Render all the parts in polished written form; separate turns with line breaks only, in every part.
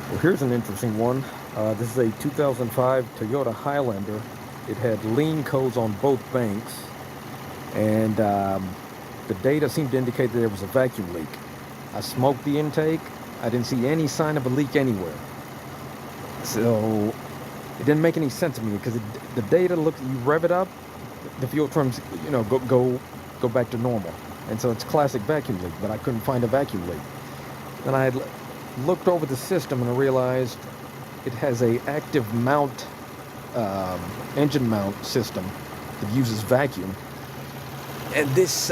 Well, here's an interesting one. This is a 2005 Toyota Highlander. It had lean codes on both banks, and the data seemed to indicate that there was a vacuum leak. I smoked the intake. I didn't see any sign of a leak anywhere. So it didn't make any sense to me because the data looked, you rev it up, the fuel trims, go back to normal. And so it's classic vacuum leak, but I couldn't find a vacuum leak. Then I had looked over the system and I realized it has a active mount, engine mount system that uses vacuum. And this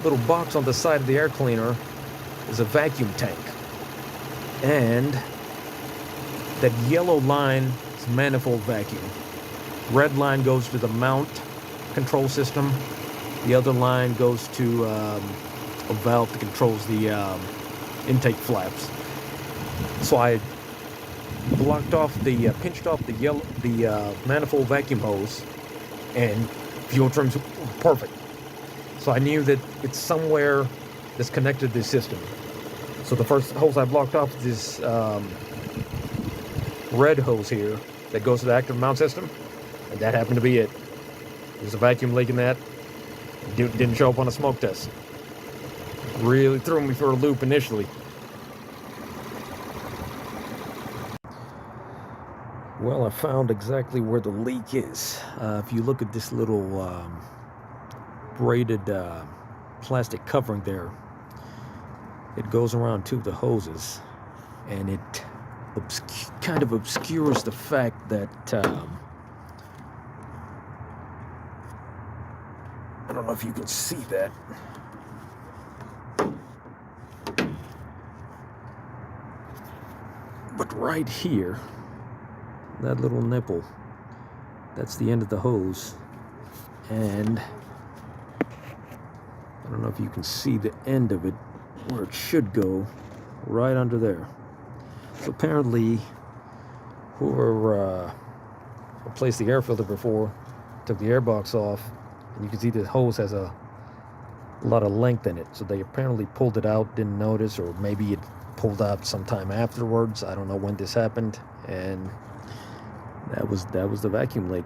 little box on the side of the air cleaner is a vacuum tank. And that yellow line is manifold vacuum. Red line goes to the mount control system. The other line goes to a valve that controls the intake flaps. So I blocked off pinched off the manifold vacuum hose, and fuel trims were perfect. So I knew that it's somewhere that's connected to this system. So the first hose I blocked off is this red hose here that goes to the active mount system, and that happened to be it. There's a vacuum leak in that. Didn't show up on a smoke test. Really threw me for a loop initially. Well, I found exactly where the leak is. If you look at this little braided plastic covering there, it goes around two of the hoses, and it kind of obscures the fact that I don't know if you can see that. But right here, that little nipple, that's the end of the hose. And I don't know if you can see the end of it, where it should go, right under there. So apparently, whoever replaced the air filter before took the air box off, and you can see the hose has a lot of length in it. So they apparently pulled it out, didn't notice, or maybe it pulled out sometime afterwards. I don't know when this happened, and that was the vacuum leak.